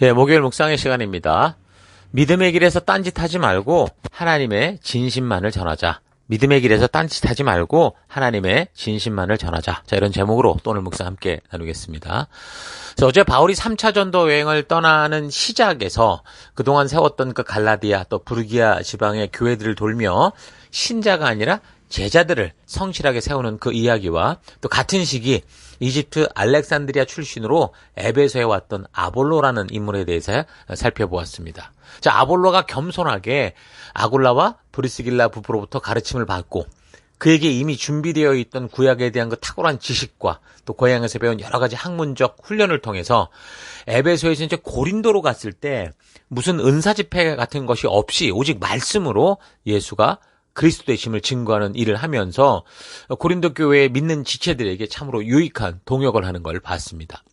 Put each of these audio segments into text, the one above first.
예, 목요일 묵상의 시간입니다. 믿음의 길에서 딴짓하지 말고 하나님의 진심만을 전하자. 믿음의 길에서 딴짓하지 말고 하나님의 진심만을 전하자. 자, 이런 제목으로 또 오늘 묵상 함께 나누겠습니다. 그래서 어제 바울이 3차 전도 여행을 떠나는 시작에서 그동안 세웠던 그 갈라디아 또 부르기아 지방의 교회들을 돌며 신자가 아니라 제자들을 성실하게 세우는 그 이야기와 또 같은 시기 이집트 알렉산드리아 출신으로 에베소에 왔던 아볼로라는 인물에 대해서 살펴보았습니다. 자, 아볼로가 겸손하게 아굴라와 브리스길라 부부로부터 가르침을 받고 그에게 이미 준비되어 있던 구약에 대한 그 탁월한 지식과 또 고향에서 배운 여러 가지 학문적 훈련을 통해서 에베소에서 이제 고린도로 갔을 때 무슨 은사 집회 같은 것이 없이 오직 말씀으로 예수가 그리스도 되심을 증거하는 일을 하면서 고린도 교회의 믿는 지체들에게 참으로 유익한 동역을 하는 걸 봤습니다.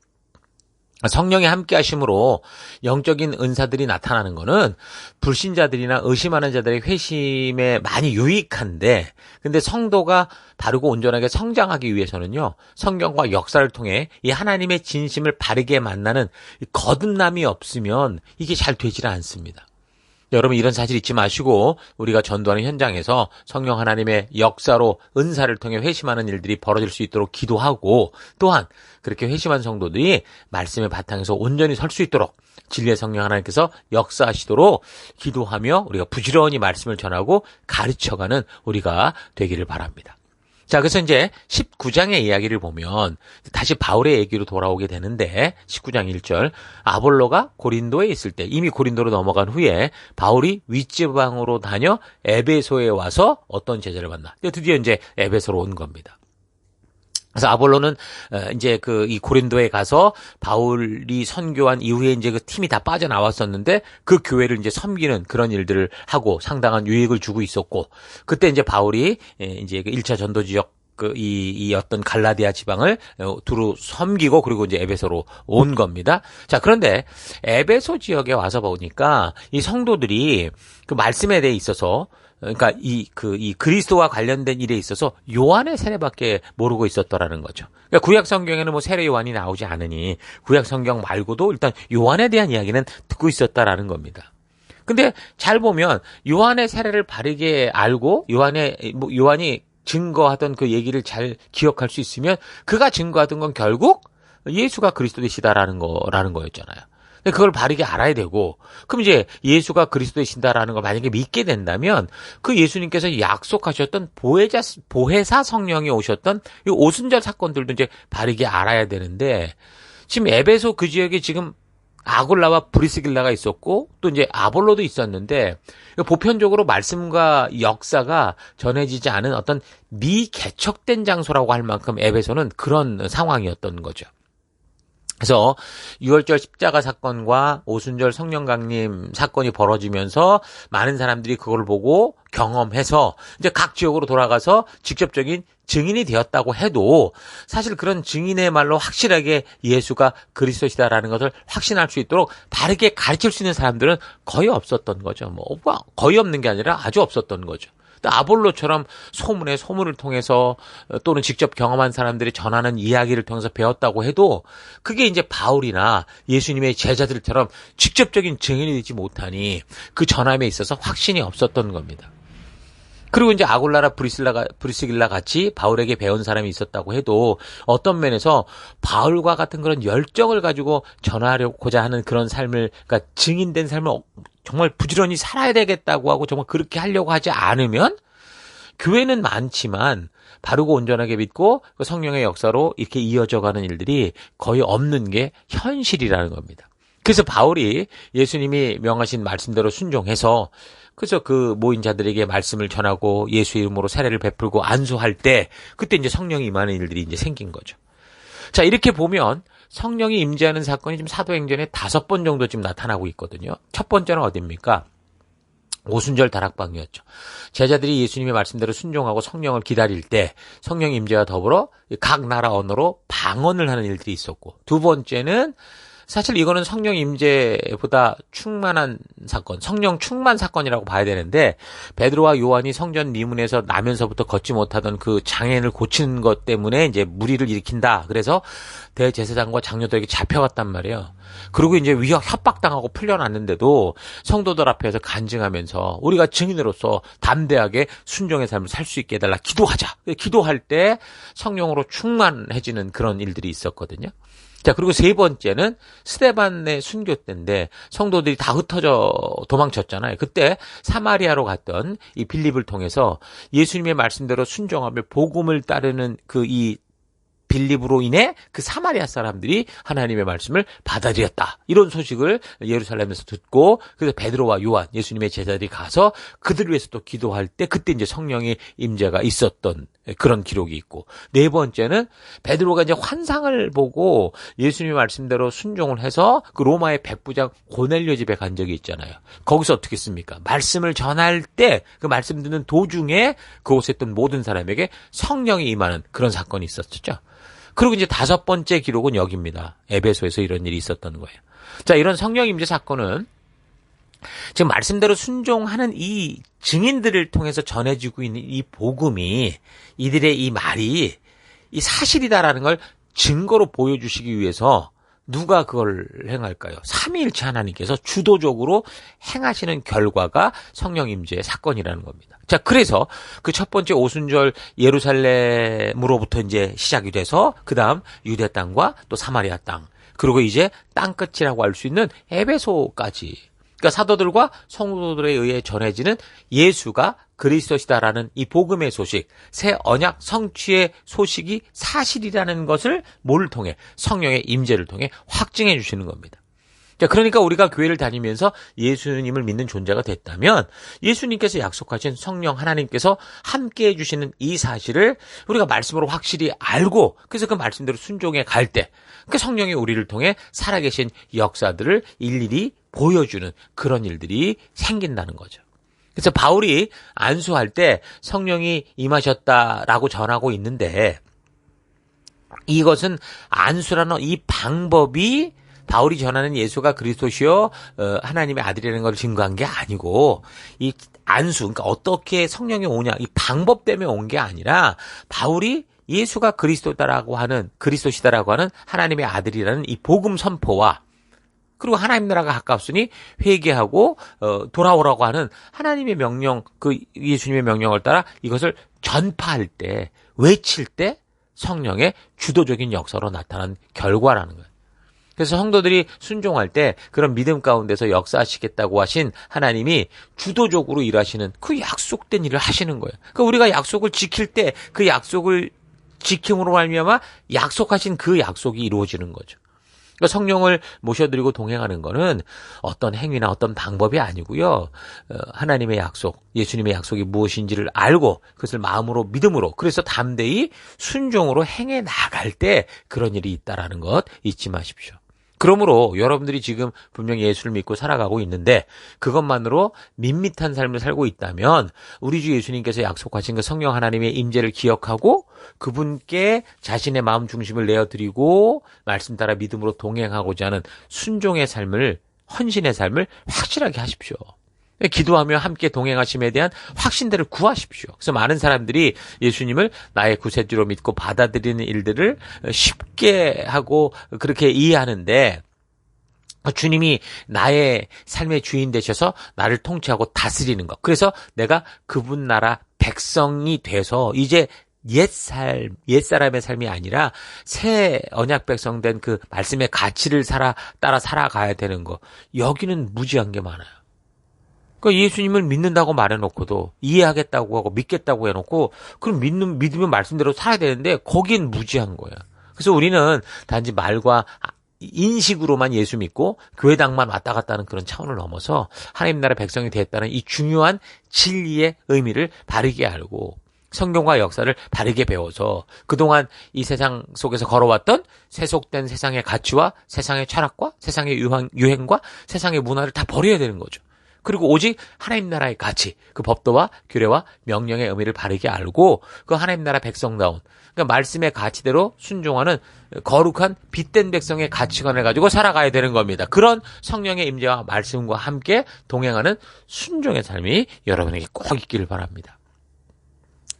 성령의 함께 하심으로 영적인 은사들이 나타나는 것은 불신자들이나 의심하는 자들의 회심에 많이 유익한데, 근데 성도가 바르고 온전하게 성장하기 위해서는요, 성경과 역사를 통해 이 하나님의 진심을 바르게 만나는 거듭남이 없으면 이게 잘 되질 않습니다. 여러분, 이런 사실 잊지 마시고 우리가 전도하는 현장에서 성령 하나님의 역사로 은사를 통해 회심하는 일들이 벌어질 수 있도록 기도하고, 또한 그렇게 회심한 성도들이 말씀의 바탕에서 온전히 설 수 있도록 진리의 성령 하나님께서 역사하시도록 기도하며 우리가 부지런히 말씀을 전하고 가르쳐가는 우리가 되기를 바랍니다. 자, 그래서 이제 19장의 이야기를 보면 다시 바울의 얘기로 돌아오게 되는데, 19장 1절, 아볼로가 고린도에 있을 때, 이미 고린도로 넘어간 후에 바울이 윗지방으로 다녀 에베소에 와서 어떤 제자를 만나. 드디어 이제 에베소로 온 겁니다. 그래서 아볼로는 이제 이 고린도에 가서 바울이 선교한 이후에 이제 그 팀이 다 빠져나왔었는데 그 교회를 이제 섬기는 그런 일들을 하고 상당한 유익을 주고 있었고, 그때 이제 바울이 이제 그 1차 전도 지역 이 어떤 갈라디아 지방을 두루 섬기고 그리고 이제 에베소로 온 겁니다. 자, 그런데 에베소 지역에 와서 보니까 이 성도들이 그 말씀에 대해 있어서, 그러니까 이 그리스도와 관련된 일에 있어서 요한의 세례밖에 모르고 있었더라는 거죠. 그러니까 구약 성경에는 뭐 세례 요한이 나오지 않으니 구약 성경 말고도 일단 요한에 대한 이야기는 듣고 있었다라는 겁니다. 근데 잘 보면 요한의 세례를 바르게 알고 요한이 증거하던 그 얘기를 잘 기억할 수 있으면 그가 증거하던 건 결국 예수가 그리스도 되시다라는 거였잖아요. 그걸 바르게 알아야 되고, 그럼 이제 예수가 그리스도이신다라는 걸 만약에 믿게 된다면 그 예수님께서 약속하셨던 보혜사 성령이 오셨던 이 오순절 사건들도 이제 바르게 알아야 되는데, 지금 에베소 그 지역에 지금 아굴라와 브리스길라가 있었고 또 이제 아볼로도 있었는데, 보편적으로 말씀과 역사가 전해지지 않은 어떤 미개척된 장소라고 할 만큼 에베소는 그런 상황이었던 거죠. 그래서 6월절 십자가 사건과 오순절 성령 강림 사건이 벌어지면서 많은 사람들이 그걸 보고 경험해서 이제 각 지역으로 돌아가서 직접적인 증인이 되었다고 해도 사실 그런 증인의 말로 확실하게 예수가 그리스도시다라는 것을 확신할 수 있도록 바르게 가르칠 수 있는 사람들은 거의 없었던 거죠. 거의 없는 게 아니라 아주 없었던 거죠. 아볼로처럼 소문을 통해서 또는 직접 경험한 사람들이 전하는 이야기를 통해서 배웠다고 해도 그게 이제 바울이나 예수님의 제자들처럼 직접적인 증인이 되지 못하니 그 전함에 있어서 확신이 없었던 겁니다. 그리고 이제 아굴라라 브리스길라 같이 바울에게 배운 사람이 있었다고 해도 어떤 면에서 바울과 같은 그런 열정을 가지고 전하려고자 하는 그런 삶을, 그러니까 증인된 삶을 정말 부지런히 살아야 되겠다고 하고 정말 그렇게 하려고 하지 않으면 교회는 많지만 바르고 온전하게 믿고 그 성령의 역사로 이렇게 이어져가는 일들이 거의 없는 게 현실이라는 겁니다. 그래서 바울이 예수님이 명하신 말씀대로 순종해서 그래서 그 모인 자들에게 말씀을 전하고 예수 이름으로 세례를 베풀고 안수할 때 그때 이제 성령이 임하는 일들이 이제 생긴 거죠. 자, 이렇게 보면 성령이 임재하는 사건이 지금 사도행전에 5번 정도 지금 나타나고 있거든요. 첫 번째는 어디입니까? 오순절 다락방이었죠. 제자들이 예수님의 말씀대로 순종하고 성령을 기다릴 때 성령 임재와 더불어 각 나라 언어로 방언을 하는 일들이 있었고, 두 번째는 사실 이거는 성령 임재보다 충만한 사건, 성령 충만 사건이라고 봐야 되는데 베드로와 요한이 성전 미문에서 나면서부터 걷지 못하던 그 장애를 고치는 것 때문에 이제 무리를 일으킨다. 그래서 대제사장과 장로들에게 잡혀갔단 말이에요. 그리고 이제 위협 협박당하고 풀려났는데도 성도들 앞에서 간증하면서 우리가 증인으로서 담대하게 순종의 삶을 살 수 있게 해달라. 기도하자. 기도할 때 성령으로 충만해지는 그런 일들이 있었거든요. 자, 그리고 세 번째는 스데반의 순교 때인데 성도들이 다 흩어져 도망쳤잖아요. 그때 사마리아로 갔던 이 빌립을 통해서 예수님의 말씀대로 순종하며 복음을 따르는 이 빌립으로 인해 그 사마리아 사람들이 하나님의 말씀을 받아들였다. 이런 소식을 예루살렘에서 듣고 그래서 베드로와 요한 예수님의 제자들이 가서 그들을 위해서 또 기도할 때 그때 이제 성령의 임재가 있었던 그런 기록이 있고 네 번째는 베드로가 이제 환상을 보고 예수님의 말씀대로 순종을 해서 그 로마의 백부장 고넬료 집에 간 적이 있잖아요. 거기서 어떻게 했습니까? 말씀을 전할 때 그 말씀 듣는 도중에 그곳에 있던 모든 사람에게 성령이 임하는 그런 사건이 있었죠. 그리고 이제 다섯 번째 기록은 여기입니다. 에베소에서 이런 일이 있었던 거예요. 자, 이런 성령 임재 사건은 지금 말씀대로 순종하는 이 증인들을 통해서 전해지고 있는 이 복음이 이들의 이 말이 이 사실이다라는 걸 증거로 보여주시기 위해서 누가 그걸 행할까요? 삼위일체 하나님께서 주도적으로 행하시는 결과가 성령 임재의 사건이라는 겁니다. 자, 그래서 그 첫 번째 오순절 예루살렘으로부터 이제 시작이 돼서 그다음 유대 땅과 또 사마리아 땅 그리고 이제 땅끝이라고 할 수 있는 에베소까지 그러니까 사도들과 성도들에 의해 전해지는 예수가 그리스도시다라는 이 복음의 소식, 새 언약 성취의 소식이 사실이라는 것을 뭘 통해? 성령의 임재를 통해 확증해 주시는 겁니다. 자, 그러니까 우리가 교회를 다니면서 예수님을 믿는 존재가 됐다면 예수님께서 약속하신 성령 하나님께서 함께 해주시는 이 사실을 우리가 말씀으로 확실히 알고 그래서 그 말씀대로 순종해 갈 때 그 성령이 우리를 통해 살아계신 역사들을 일일이 보여주는 그런 일들이 생긴다는 거죠. 그래서 바울이 안수할 때 성령이 임하셨다라고 전하고 있는데 이것은 안수라는 이 방법이 바울이 전하는 예수가 그리스도시요 하나님의 아들이라는 걸 증거한 게 아니고 이 안수 그러니까 어떻게 성령이 오냐 이 방법 때문에 온 게 아니라 바울이 예수가 그리스도시다라고 하는 하나님의 아들이라는 이 복음 선포와 그리고 하나님 나라가 가깝으니 회개하고 돌아오라고 하는 하나님의 명령 그 예수님의 명령을 따라 이것을 전파할 때 외칠 때 성령의 주도적인 역사로 나타난 결과라는 거예요. 그래서 성도들이 순종할 때 그런 믿음 가운데서 역사하시겠다고 하신 하나님이 주도적으로 일하시는 그 약속된 일을 하시는 거예요. 그러니까 우리가 약속을 지킬 때 그 약속을 지킴으로 말미암아 약속하신 그 약속이 이루어지는 거죠. 그러니까 성령을 모셔드리고 동행하는 거는 어떤 행위나 어떤 방법이 아니고요. 하나님의 약속, 예수님의 약속이 무엇인지를 알고 그것을 마음으로 믿음으로 그래서 담대히 순종으로 행해 나갈 때 그런 일이 있다라는 것 잊지 마십시오. 그러므로 여러분들이 지금 분명히 예수를 믿고 살아가고 있는데 그것만으로 밋밋한 삶을 살고 있다면 우리 주 예수님께서 약속하신 그 성령 하나님의 임재를 기억하고 그분께 자신의 마음 중심을 내어드리고 말씀 따라 믿음으로 동행하고자 하는 순종의 삶을 헌신의 삶을 확실하게 하십시오. 기도하며 함께 동행하심에 대한 확신들을 구하십시오. 그래서 많은 사람들이 예수님을 나의 구세주로 믿고 받아들이는 일들을 쉽게 하고 그렇게 이해하는데 주님이 나의 삶의 주인 되셔서 나를 통치하고 다스리는 것. 그래서 내가 그분 나라 백성이 돼서 이제 옛사람의 삶이 아니라 새 언약 백성 된 그 말씀의 가치를 따라 살아가야 되는 거. 여기는 무지한 게 많아요. 그러니까 예수님을 믿는다고 말해놓고도 이해하겠다고 하고 믿겠다고 해놓고 그럼 믿으면 말씀대로 살아야 되는데 거긴 무지한 거야. 그래서 우리는 단지 말과 인식으로만 예수 믿고 교회당만 왔다 갔다 하는 그런 차원을 넘어서 하나님 나라 백성이 됐다는 이 중요한 진리의 의미를 바르게 알고 성경과 역사를 바르게 배워서 그동안 이 세상 속에서 걸어왔던 세속된 세상의 가치와 세상의 철학과 세상의 유행과 세상의 문화를 다 버려야 되는 거죠. 그리고 오직 하나님 나라의 가치, 그 법도와 규례와 명령의 의미를 바르게 알고 그 하나님 나라 백성다운, 그러니까 말씀의 가치대로 순종하는 거룩한 빛된 백성의 가치관을 가지고 살아가야 되는 겁니다. 그런 성령의 임재와 말씀과 함께 동행하는 순종의 삶이 여러분에게 꼭 있기를 바랍니다.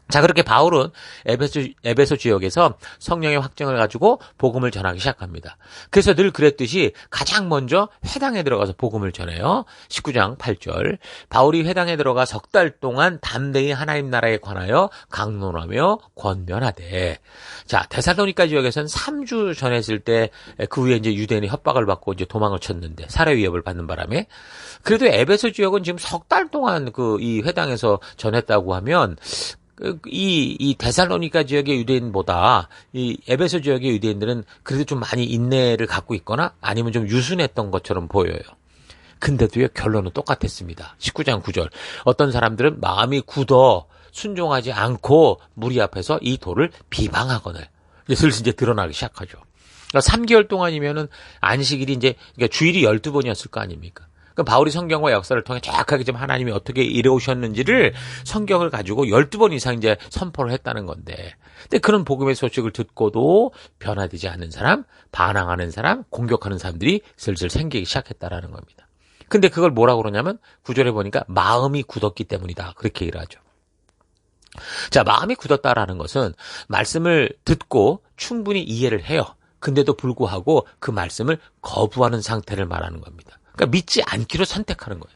자, 그렇게 바울은 에베소 지역에서 성령의 확증을 가지고 복음을 전하기 시작합니다. 그래서 늘 그랬듯이 가장 먼저 회당에 들어가서 복음을 전해요. 19장 8절. 바울이 회당에 들어가 석 달 동안 담대히 하나님 나라에 관하여 강론하며 권면하되. 자, 데살로니가 지역에서는 3주 전했을 때 그 후에 이제 유대인이 협박을 받고 이제 도망을 쳤는데 살해 위협을 받는 바람에, 그래도 에베소 지역은 지금 석 달 동안 이 회당에서 전했다고 하면 이 데살로니가 지역의 유대인보다 이 에베소 지역의 유대인들은 그래도 좀 많이 인내를 갖고 있거나 아니면 좀 유순했던 것처럼 보여요. 근데도요, 결론은 똑같았습니다. 19장 9절. 어떤 사람들은 마음이 굳어 순종하지 않고 무리 앞에서 이 도를 비방하거늘. 슬슬 이제 드러나기 시작하죠. 그러니까 3개월 동안이면은 안식일이 이제, 그러니까 주일이 12번이었을 거 아닙니까? 그러니까 바울이 성경과 역사를 통해 정확하게 좀 하나님이 어떻게 이루어오셨는지를 성경을 가지고 12번 이상 이제 선포를 했다는 건데. 근데 그런 복음의 소식을 듣고도 변화되지 않는 사람, 반항하는 사람, 공격하는 사람들이 슬슬 생기기 시작했다라는 겁니다. 근데 그걸 뭐라고 그러냐면 9절에 보니까 마음이 굳었기 때문이다. 그렇게 얘기를 하죠. 자, 마음이 굳었다라는 것은 말씀을 듣고 충분히 이해를 해요. 근데도 불구하고 그 말씀을 거부하는 상태를 말하는 겁니다. 그러니까 믿지 않기로 선택하는 거예요.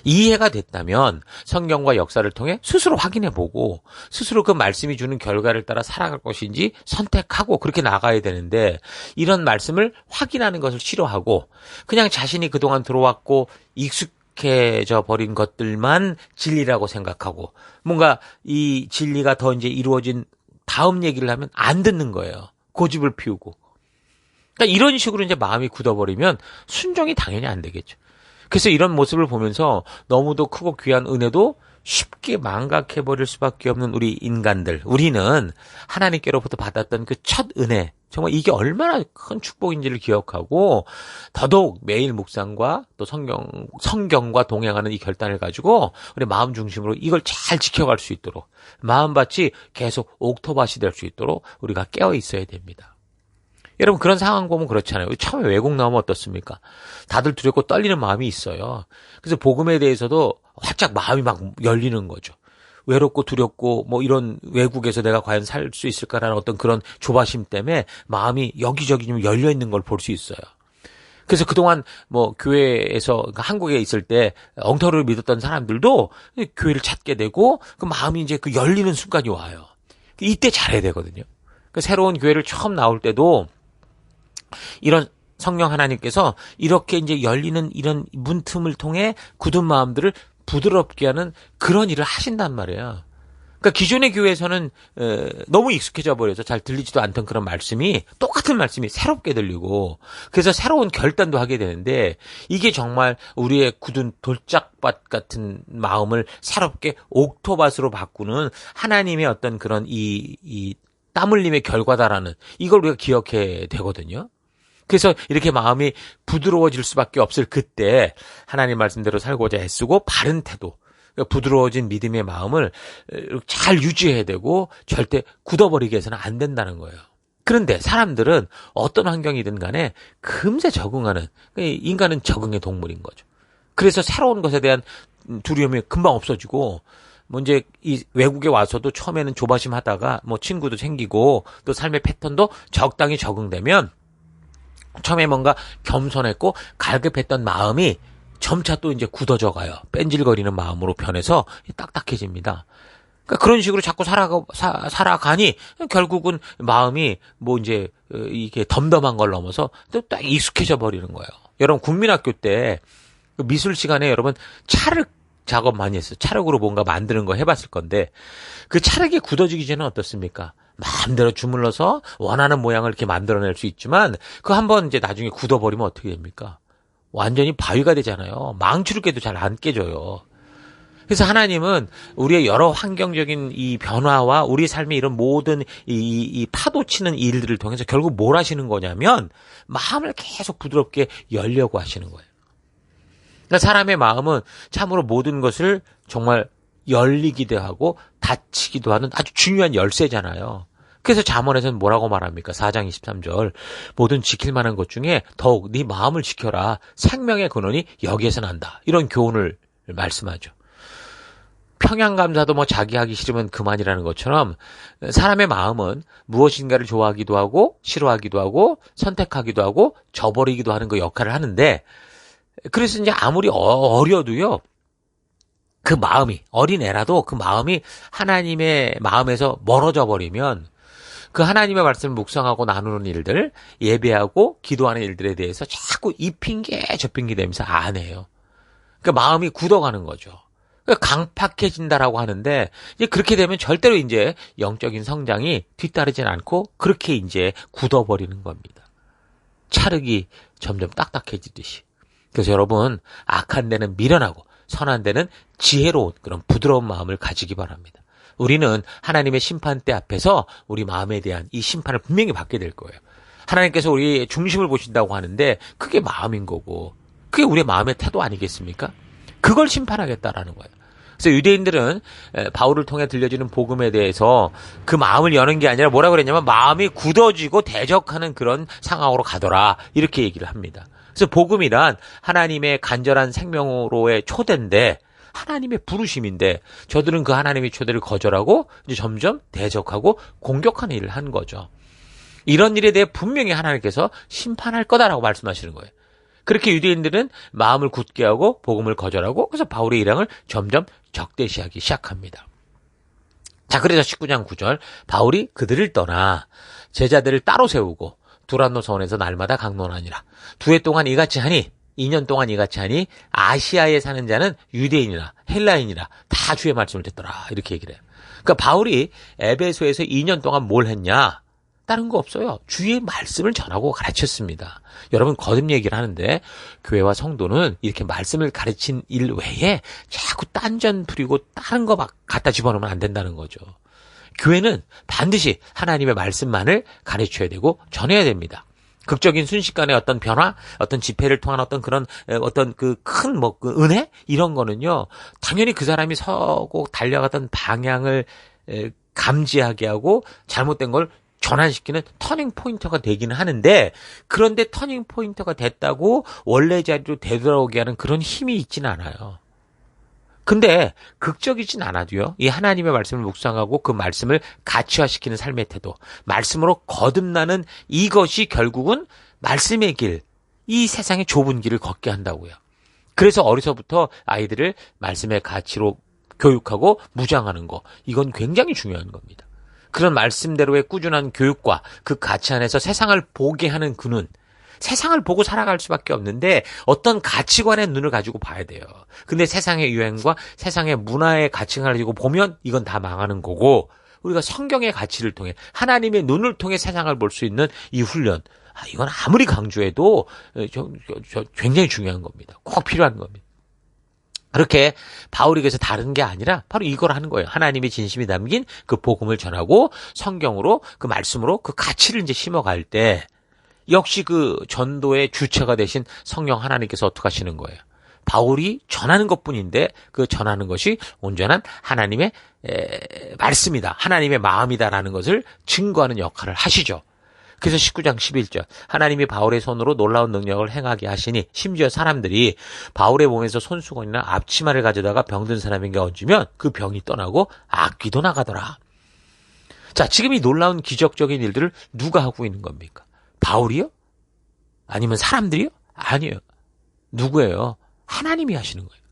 이해가 됐다면 성경과 역사를 통해 스스로 확인해보고 스스로 그 말씀이 주는 결과를 따라 살아갈 것인지 선택하고 그렇게 나가야 되는데, 이런 말씀을 확인하는 것을 싫어하고 그냥 자신이 그동안 들어왔고 익숙해져 버린 것들만 진리라고 생각하고 뭔가 이 진리가 더 이제 이루어진 다음 얘기를 하면 안 듣는 거예요. 고집을 피우고. 그러니까 이런 식으로 이제 마음이 굳어버리면 순종이 당연히 안 되겠죠. 그래서 이런 모습을 보면서 너무도 크고 귀한 은혜도 쉽게 망각해버릴 수밖에 없는 우리 인간들. 우리는 하나님께로부터 받았던 그 첫 은혜, 정말 이게 얼마나 큰 축복인지를 기억하고 더더욱 매일 묵상과 또 성경과 동행하는 이 결단을 가지고 우리 마음 중심으로 이걸 잘 지켜갈 수 있도록, 마음밭이 계속 옥토밭이 될 수 있도록 우리가 깨어 있어야 됩니다. 여러분, 그런 상황 보면 그렇잖아요. 처음에 외국 나오면 어떻습니까? 다들 두렵고 떨리는 마음이 있어요. 그래서 복음에 대해서도 활짝 마음이 막 열리는 거죠. 외롭고 두렵고 뭐 이런 외국에서 내가 과연 살 수 있을까라는 어떤 그런 조바심 때문에 마음이 여기저기 좀 열려 있는 걸 볼 수 있어요. 그래서 그동안 뭐 교회에서, 그러니까 한국에 있을 때 엉터리를 믿었던 사람들도 교회를 찾게 되고 그 마음이 이제 그 열리는 순간이 와요. 이때 잘해야 되거든요. 그 새로운 교회를 처음 나올 때도 이런 성령 하나님께서 이렇게 이제 열리는 이런 문틈을 통해 굳은 마음들을 부드럽게 하는 그런 일을 하신단 말이에요. 그러니까 기존의 교회에서는 너무 익숙해져 버려서 잘 들리지도 않던 그런 말씀이, 똑같은 말씀이 새롭게 들리고, 그래서 새로운 결단도 하게 되는데, 이게 정말 우리의 굳은 돌짝밭 같은 마음을 새롭게 옥토밭으로 바꾸는 하나님의 어떤 그런 이 땀 흘림의 결과다라는 이걸 우리가 기억해야 되거든요. 그래서 이렇게 마음이 부드러워질 수밖에 없을 그때 하나님 말씀대로 살고자 애쓰고 바른 태도, 부드러워진 믿음의 마음을 잘 유지해야 되고 절대 굳어버리게 해서는 안 된다는 거예요. 그런데 사람들은 어떤 환경이든 간에 금세 적응하는, 인간은 적응의 동물인 거죠. 그래서 새로운 것에 대한 두려움이 금방 없어지고, 뭐 이제 이 외국에 와서도 처음에는 조바심 하다가 뭐 친구도 생기고 또 삶의 패턴도 적당히 적응되면 처음에 뭔가 겸손했고 갈급했던 마음이 점차 또 이제 굳어져 가요. 뺀질거리는 마음으로 변해서 딱딱해집니다. 그러니까 그런 식으로 자꾸 살아가니 결국은 마음이 뭐 이제 이게 덤덤한 걸 넘어서 또 딱 익숙해져 버리는 거예요. 여러분, 국민학교 때 미술 시간에 여러분 찰흙 작업 많이 했어요. 찰흙으로 뭔가 만드는 거 해봤을 건데, 그 찰흙이 굳어지기 전에 어떻습니까? 마음대로 주물러서 원하는 모양을 이렇게 만들어낼 수 있지만 그 한번 이제 나중에 굳어버리면 어떻게 됩니까? 완전히 바위가 되잖아요. 망치로 깨도 잘 안 깨져요. 그래서 하나님은 우리의 여러 환경적인 이 변화와 우리 삶의 이런 모든 이 파도 치는 일들을 통해서 결국 뭘 하시는 거냐면 마음을 계속 부드럽게 열려고 하시는 거예요. 그러니까 사람의 마음은 참으로 모든 것을 정말 열리기도 하고 닫히기도 하는 아주 중요한 열쇠잖아요. 그래서 잠언에서는 뭐라고 말합니까? 4장 23절. 모든 지킬 만한 것 중에 더욱 네 마음을 지켜라. 생명의 근원이 여기에서 난다. 이런 교훈을 말씀하죠. 평양감사도 뭐 자기 하기 싫으면 그만이라는 것처럼 사람의 마음은 무엇인가를 좋아하기도 하고 싫어하기도 하고 선택하기도 하고 저버리기도 하는 그 역할을 하는데, 그래서 이제 아무리 어려도요, 그 마음이, 어린애라도 그 마음이 하나님의 마음에서 멀어져 버리면 그 하나님의 말씀을 묵상하고 나누는 일들, 예배하고 기도하는 일들에 대해서 자꾸 이 핑계 저 핑계 대면서 안 해요. 그러니까 마음이 굳어가는 거죠. 그러니까 강팍해진다라고 하는데, 이제 그렇게 되면 절대로 이제 영적인 성장이 뒤따르진 않고 그렇게 이제 굳어버리는 겁니다. 찰흙이 점점 딱딱해지듯이. 그래서 여러분, 악한 데는 미련하고 선한 데는 지혜로운 그런 부드러운 마음을 가지기 바랍니다. 우리는 하나님의 심판대 앞에서 우리 마음에 대한 이 심판을 분명히 받게 될 거예요. 하나님께서 우리 중심을 보신다고 하는데 그게 마음인 거고, 그게 우리의 마음의 태도 아니겠습니까? 그걸 심판하겠다라는 거예요. 그래서 유대인들은 바울을 통해 들려지는 복음에 대해서 그 마음을 여는 게 아니라 뭐라고 그랬냐면 마음이 굳어지고 대적하는 그런 상황으로 가더라, 이렇게 얘기를 합니다. 그래서 복음이란 하나님의 간절한 생명으로의 초대인데, 하나님의 부르심인데, 저들은 그 하나님의 초대를 거절하고 이제 점점 대적하고 공격하는 일을 한 거죠. 이런 일에 대해 분명히 하나님께서 심판할 거다라고 말씀하시는 거예요. 그렇게 유대인들은 마음을 굳게 하고 복음을 거절하고, 그래서 바울의 일행을 점점 적대시하기 시작합니다. 자, 그래서 19장 9절, 바울이 그들을 떠나 제자들을 따로 세우고 두란노 서원에서 날마다 강론하니라. 2해 동안 이같이 하니, 2년 동안 이같이 하니 아시아에 사는 자는 유대인이나 헬라인이나 다 주의 말씀을 듣더라, 이렇게 얘기를 해요. 그러니까 바울이 에베소에서 2년 동안 뭘 했냐? 다른 거 없어요. 주의 말씀을 전하고 가르쳤습니다. 여러분, 거듭 얘기를 하는데 교회와 성도는 이렇게 말씀을 가르친 일 외에 자꾸 딴전 부리고 다른 거 막 갖다 집어넣으면 안 된다는 거죠. 교회는 반드시 하나님의 말씀만을 가르쳐야 되고 전해야 됩니다. 극적인 순식간에 어떤 변화, 어떤 집회를 통한 어떤 그런 어떤 그 큰 그 은혜, 이런 거는요, 당연히 그 사람이 서고 달려갔던 방향을 감지하게 하고 잘못된 걸 전환시키는 터닝 포인터가 되기는 하는데, 그런데 터닝 포인터가 됐다고 원래 자리로 되돌아오게 하는 그런 힘이 있지는 않아요. 근데 극적이진 않아도요, 이 하나님의 말씀을 묵상하고 그 말씀을 가치화시키는 삶의 태도, 말씀으로 거듭나는 이것이 결국은 말씀의 길, 이 세상의 좁은 길을 걷게 한다고요. 그래서 어려서부터 아이들을 말씀의 가치로 교육하고 무장하는 거, 이건 굉장히 중요한 겁니다. 그런 말씀대로의 꾸준한 교육과 그 가치 안에서 세상을 보게 하는 그 눈, 세상을 보고 살아갈 수밖에 없는데 어떤 가치관의 눈을 가지고 봐야 돼요. 근데 세상의 유행과 세상의 문화의 가치관을 가지고 보면 이건 다 망하는 거고, 우리가 성경의 가치를 통해 하나님의 눈을 통해 세상을 볼 수 있는 이 훈련, 이건 아무리 강조해도 굉장히 중요한 겁니다. 꼭 필요한 겁니다. 그렇게 바울이 그래서 다른 게 아니라 바로 이걸 하는 거예요. 하나님의 진심이 담긴 그 복음을 전하고 성경으로 그 말씀으로 그 가치를 이제 심어갈 때, 역시 그 전도의 주체가 되신 성령 하나님께서 어떻게 하시는 거예요? 바울이 전하는 것뿐인데 그 전하는 것이 온전한 하나님의 말씀이다, 하나님의 마음이다라는 것을 증거하는 역할을 하시죠. 그래서 19장 11절, 하나님이 바울의 손으로 놀라운 능력을 행하게 하시니 심지어 사람들이 바울의 몸에서 손수건이나 앞치마를 가져다가 병든 사람에게 얹으면 그 병이 떠나고 악귀도 나가더라. 자, 지금 이 놀라운 기적적인 일들을 누가 하고 있는 겁니까? 바울이요? 아니면 사람들이요? 아니에요. 누구예요? 하나님이 하시는 거예요.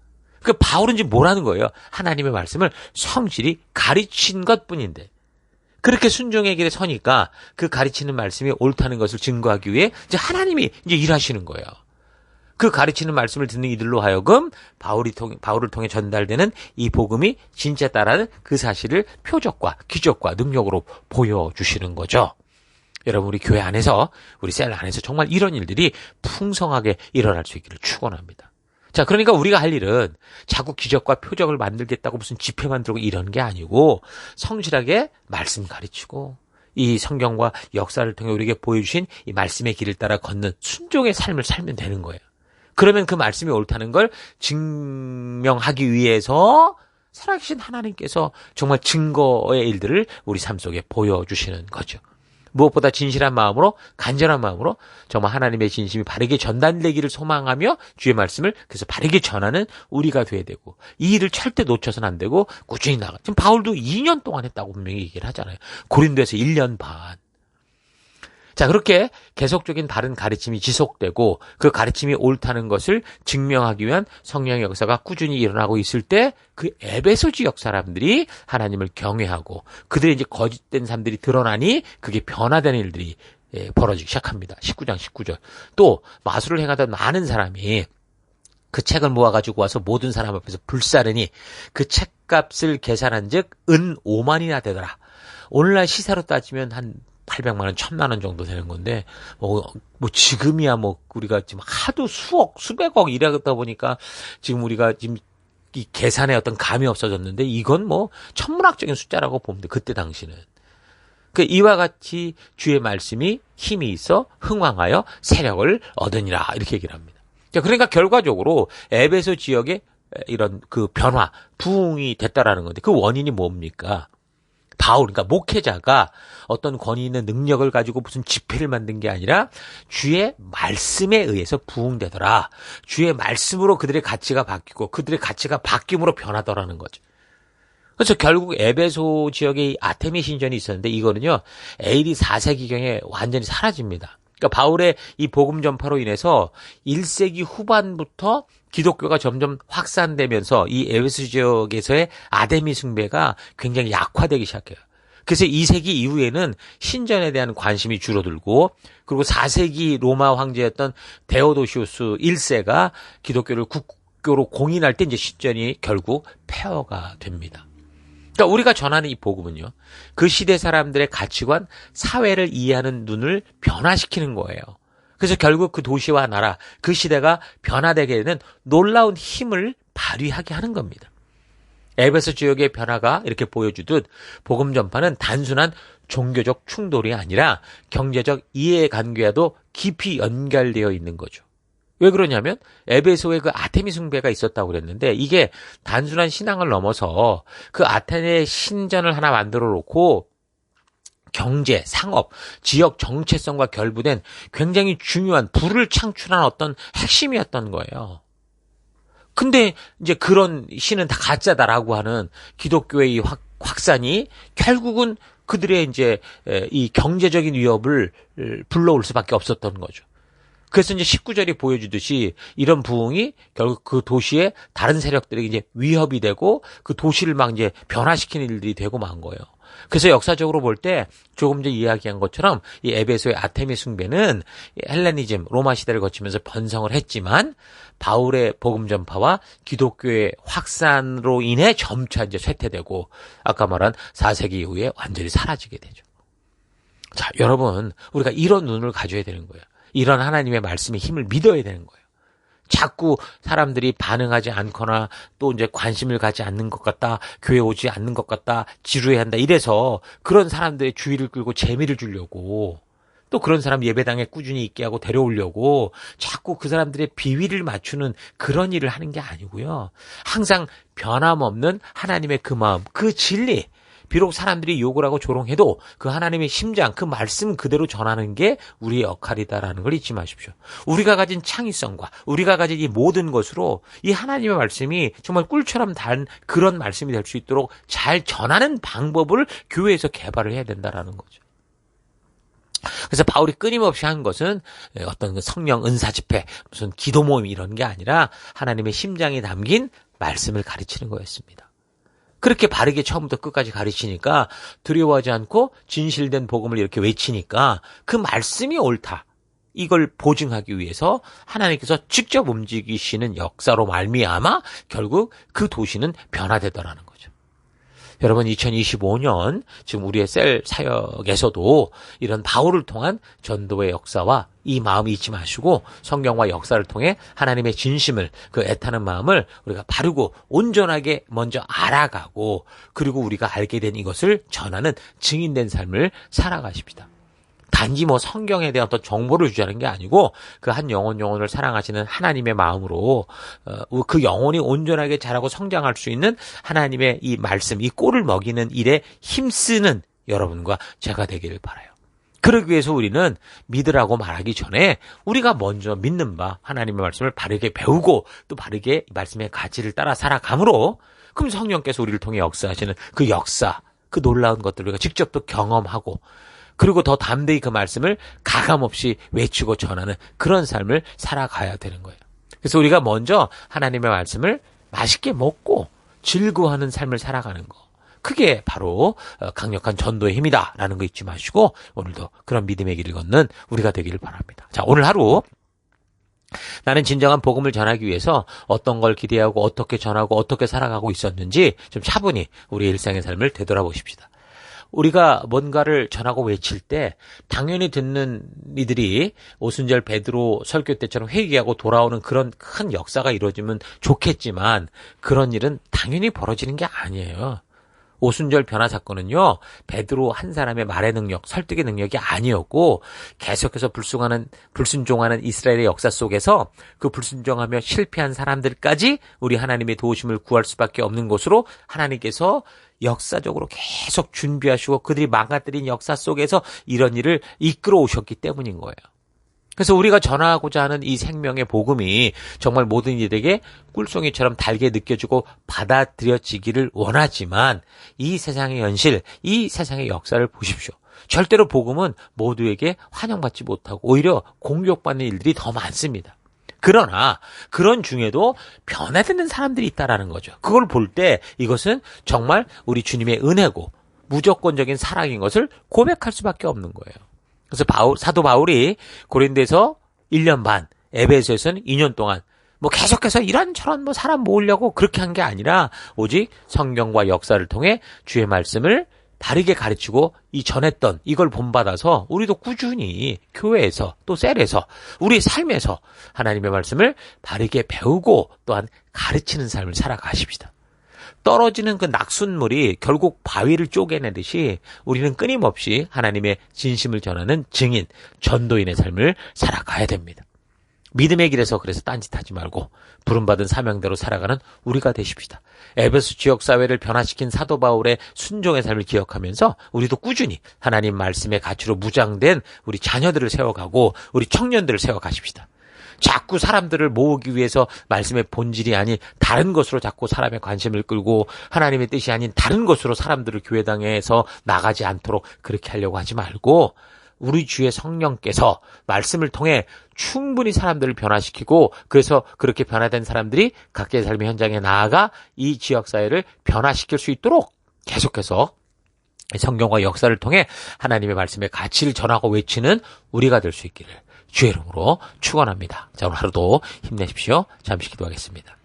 그 바울은 지금 뭐라는 거예요? 하나님의 말씀을 성실히 가르친 것뿐인데, 그렇게 순종의 길에 서니까 그 가르치는 말씀이 옳다는 것을 증거하기 위해 이제 하나님이 이제 일하시는 거예요. 그 가르치는 말씀을 듣는 이들로 하여금 바울을 통해 전달되는 이 복음이 진짜다라는 그 사실을 표적과 기적과 능력으로 보여주시는 거죠. 여러분, 우리 교회 안에서, 우리 셀 안에서 정말 이런 일들이 풍성하게 일어날 수 있기를 축원합니다. 자, 그러니까 우리가 할 일은 자꾸 기적과 표적을 만들겠다고 무슨 집회 만들고 이런 게 아니고, 성실하게 말씀 가르치고 이 성경과 역사를 통해 우리에게 보여주신 이 말씀의 길을 따라 걷는 순종의 삶을 살면 되는 거예요. 그러면 그 말씀이 옳다는 걸 증명하기 위해서 살아계신 하나님께서 정말 증거의 일들을 우리 삶 속에 보여주시는 거죠. 무엇보다 진실한 마음으로, 간절한 마음으로 정말 하나님의 진심이 바르게 전달되기를 소망하며 주의 말씀을 그래서 바르게 전하는 우리가 돼야 되고, 이 일을 절대 놓쳐서는 안 되고 꾸준히 나가. 지금 바울도 2년 동안 했다고 분명히 얘기를 하잖아요. 고린도에서 1년 반. 자, 그렇게 계속적인 다른 가르침이 지속되고 그 가르침이 옳다는 것을 증명하기 위한 성령의 역사가 꾸준히 일어나고 있을 때 그 에베소 지역 사람들이 하나님을 경외하고 그들의 이제 거짓된 사람들이 드러나니 그게 변화되는 일들이 벌어지기 시작합니다. 19장 19절. 또 마술을 행하던 많은 사람이 그 책을 모아가지고 와서 모든 사람 앞에서 불사르니 그 책값을 계산한 즉 은 5만이나 되더라. 오늘날 시세로 따지면 한 800만 원, 1000만 원 정도 되는 건데, 지금이야 우리가 지금 하도 수억, 수백억 이러다 보니까 지금 우리가 지금 이 계산에 어떤 감이 없어졌는데 이건 천문학적인 숫자라고 보면 돼. 그때 당시는. 이와 같이 주의 말씀이 힘이 있어 흥왕하여 세력을 얻으니라. 이렇게 얘기를 합니다. 그러니까 결과적으로 에베소 지역에 이런 그 변화, 부흥이 됐다라는 건데 그 원인이 뭡니까? 바울, 그러니까 목회자가 어떤 권위 있는 능력을 가지고 무슨 집회를 만든 게 아니라 주의 말씀에 의해서 부흥되더라. 주의 말씀으로 그들의 가치가 바뀌고 그들의 가치가 바뀜으로 변하더라는 거죠. 그래서 결국 에베소 지역에 아테미 신전이 있었는데 이거는요, AD 4세기경에 완전히 사라집니다. 그러니까 바울의 이 복음 전파로 인해서 1세기 후반부터 기독교가 점점 확산되면서 이 에베소 지역에서의 아데미 숭배가 굉장히 약화되기 시작해요. 그래서 2세기 이후에는 신전에 대한 관심이 줄어들고 그리고 4세기 로마 황제였던 데오도시우스 1세가 기독교를 국교로 공인할 때 이제 신전이 결국 폐허가 됩니다. 그러니까 우리가 전하는 이 복음은요, 그 시대 사람들의 가치관, 사회를 이해하는 눈을 변화시키는 거예요. 그래서 결국 그 도시와 나라, 그 시대가 변화되게 되는 놀라운 힘을 발휘하게 하는 겁니다. 에베소 지역의 변화가 이렇게 보여주듯 복음 전파는 단순한 종교적 충돌이 아니라 경제적 이해관계와도 깊이 연결되어 있는 거죠. 왜 그러냐면 에베소에 그 아테미 숭배가 있었다고 그랬는데 이게 단순한 신앙을 넘어서 그 아테네 신전을 하나 만들어 놓고 경제, 상업, 지역 정체성과 결부된 굉장히 중요한 부를 창출한 어떤 핵심이었던 거예요. 근데 이제 그런 신은 다 가짜다라고 하는 기독교의 이 확산이 결국은 그들의 이제 이 경제적인 위협을 불러올 수밖에 없었던 거죠. 그래서 이제 19절이 보여주듯이 이런 부흥이 결국 그 도시의 다른 세력들에게 이제 위협이 되고 그 도시를 막 이제 변화시키는 일들이 되고 만 거예요. 그래서 역사적으로 볼 때 조금 전에 이야기한 것처럼 이 에베소의 아테미 숭배는 헬레니즘, 로마 시대를 거치면서 번성을 했지만 바울의 복음 전파와 기독교의 확산으로 인해 점차 이제 쇠퇴되고 아까 말한 4세기 이후에 완전히 사라지게 되죠. 자, 여러분, 우리가 이런 눈을 가져야 되는 거예요. 이런 하나님의 말씀의 힘을 믿어야 되는 거예요. 자꾸 사람들이 반응하지 않거나 또 이제 관심을 가지 않는 것 같다, 교회 오지 않는 것 같다, 지루해 한다 이래서 그런 사람들의 주의를 끌고 재미를 주려고 또 그런 사람 예배당에 꾸준히 있게 하고 데려오려고 자꾸 그 사람들의 비위를 맞추는 그런 일을 하는 게 아니고요. 항상 변함없는 하나님의 그 마음, 그 진리, 비록 사람들이 욕을 하고 조롱해도 그 하나님의 심장, 그 말씀 그대로 전하는 게 우리의 역할이다라는 걸 잊지 마십시오. 우리가 가진 창의성과 우리가 가진 이 모든 것으로 이 하나님의 말씀이 정말 꿀처럼 단 그런 말씀이 될 수 있도록 잘 전하는 방법을 교회에서 개발을 해야 된다라는 거죠. 그래서 바울이 끊임없이 한 것은 어떤 그 성령 은사 집회, 무슨 기도 모임 이런 게 아니라 하나님의 심장이 담긴 말씀을 가르치는 거였습니다. 그렇게 바르게 처음부터 끝까지 가르치니까 두려워하지 않고 진실된 복음을 이렇게 외치니까 그 말씀이 옳다. 이걸 보증하기 위해서 하나님께서 직접 움직이시는 역사로 말미암아 결국 그 도시는 변화되더라는 거죠. 여러분 2025년 지금 우리의 셀 사역에서도 이런 바울을 통한 전도의 역사와 이 마음을 잊지 마시고 성경과 역사를 통해 하나님의 진심을 그 애타는 마음을 우리가 바르고 온전하게 먼저 알아가고 그리고 우리가 알게 된 이것을 전하는 증인된 삶을 살아가십니다. 단지 뭐 성경에 대한 어떤 정보를 주자는 게 아니고 그 한 영혼을 사랑하시는 하나님의 마음으로 그 영혼이 온전하게 자라고 성장할 수 있는 하나님의 이 말씀, 이 꼴을 먹이는 일에 힘쓰는 여러분과 제가 되기를 바라요. 그러기 위해서 우리는 믿으라고 말하기 전에 우리가 먼저 믿는 바 하나님의 말씀을 바르게 배우고 또 바르게 말씀의 가치를 따라 살아감으로 그럼 성령께서 우리를 통해 역사하시는 그 역사, 그 놀라운 것들을 우리가 직접 또 경험하고 그리고 더 담대히 그 말씀을 가감없이 외치고 전하는 그런 삶을 살아가야 되는 거예요. 그래서 우리가 먼저 하나님의 말씀을 맛있게 먹고 즐거워하는 삶을 살아가는 거. 그게 바로 강력한 전도의 힘이다라는 거 잊지 마시고 오늘도 그런 믿음의 길을 걷는 우리가 되기를 바랍니다. 자, 오늘 하루 나는 진정한 복음을 전하기 위해서 어떤 걸 기대하고 어떻게 전하고 어떻게 살아가고 있었는지 좀 차분히 우리 일상의 삶을 되돌아보십시다. 우리가 뭔가를 전하고 외칠 때 당연히 듣는 이들이 오순절 베드로 설교 때처럼 회개하고 돌아오는 그런 큰 역사가 이루어지면 좋겠지만 그런 일은 당연히 벌어지는 게 아니에요. 오순절 변화 사건은요, 베드로 한 사람의 말의 능력, 설득의 능력이 아니었고 계속해서 불순종하는 이스라엘의 역사 속에서 그 불순종하며 실패한 사람들까지 우리 하나님의 도우심을 구할 수밖에 없는 것으로 하나님께서 역사적으로 계속 준비하시고 그들이 망가뜨린 역사 속에서 이런 일을 이끌어 오셨기 때문인 거예요. 그래서 우리가 전하고자 하는 이 생명의 복음이 정말 모든 이들에게 꿀송이처럼 달게 느껴지고 받아들여지기를 원하지만 이 세상의 현실, 이 세상의 역사를 보십시오. 절대로 복음은 모두에게 환영받지 못하고 오히려 공격받는 일들이 더 많습니다. 그러나 그런 중에도 변화되는 사람들이 있다라는 거죠. 그걸 볼 때 이것은 정말 우리 주님의 은혜고 무조건적인 사랑인 것을 고백할 수밖에 없는 거예요. 그래서 사도 바울이 고린도에서 1년 반, 에베소에서는 2년 동안 계속해서 이런저런 사람 모으려고 그렇게 한 게 아니라 오직 성경과 역사를 통해 주의 말씀을 바르게 가르치고 이 전했던 이걸 본받아서 우리도 꾸준히 교회에서 또 셀에서 우리 삶에서 하나님의 말씀을 바르게 배우고 또한 가르치는 삶을 살아가십시다. 떨어지는 그 낙숫물이 결국 바위를 쪼개내듯이 우리는 끊임없이 하나님의 진심을 전하는 증인, 전도인의 삶을 살아가야 됩니다. 믿음의 길에서 그래서 딴짓하지 말고 부름받은 사명대로 살아가는 우리가 되십시다. 에베소 지역사회를 변화시킨 사도 바울의 순종의 삶을 기억하면서 우리도 꾸준히 하나님 말씀의 가치로 무장된 우리 자녀들을 세워가고 우리 청년들을 세워가십시다. 자꾸 사람들을 모으기 위해서 말씀의 본질이 아닌 다른 것으로 자꾸 사람의 관심을 끌고 하나님의 뜻이 아닌 다른 것으로 사람들을 교회당에서 나가지 않도록 그렇게 하려고 하지 말고 우리 주의 성령께서 말씀을 통해 충분히 사람들을 변화시키고 그래서 그렇게 변화된 사람들이 각자의 삶의 현장에 나아가 이 지역사회를 변화시킬 수 있도록 계속해서 성경과 역사를 통해 하나님의 말씀의 가치를 전하고 외치는 우리가 될 수 있기를 주의 이름으로 축원합니다. 자, 오늘 하루도 힘내십시오. 잠시 기도하겠습니다.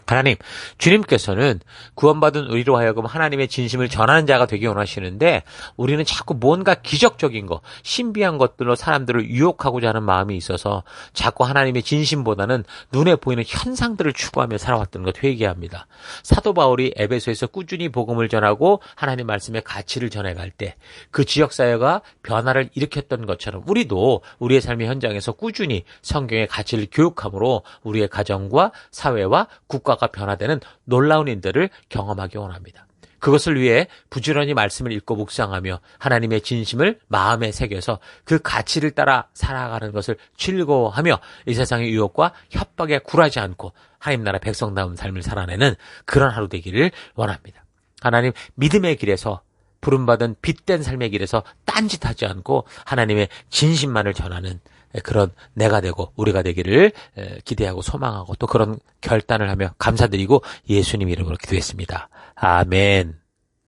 하나님, 주님께서는 구원받은 우리로 하여금 하나님의 진심을 전하는 자가 되기 원하시는데 우리는 자꾸 뭔가 기적적인 것, 신비한 것들로 사람들을 유혹하고자 하는 마음이 있어서 자꾸 하나님의 진심보다는 눈에 보이는 현상들을 추구하며 살아왔던 것 회개합니다. 사도 바울이 에베소에서 꾸준히 복음을 전하고 하나님 말씀의 가치를 전해갈 때 그 지역사회가 변화를 일으켰던 것처럼 우리도 우리의 삶의 현장에서 꾸준히 성경의 가치를 교육함으로 우리의 가정과 사회와 국가가 변화되는 놀라운 일들을 경험하기 원합니다. 그것을 위해 부지런히 말씀을 읽고 묵상하며 하나님의 진심을 마음에 새겨서 그 가치를 따라 살아가는 것을 즐거워하며 이 세상의 유혹과 협박에 굴하지 않고 하나님 나라 백성다운 삶을 살아내는 그런 하루 되기를 원합니다. 하나님, 믿음의 길에서 부름받은 빛된 삶의 길에서 딴짓하지 않고 하나님의 진심만을 전하는 그런 내가 되고 우리가 되기를 기대하고 소망하고 또 그런 결단을 하며 감사드리고 예수님 이름으로 기도했습니다. 아멘.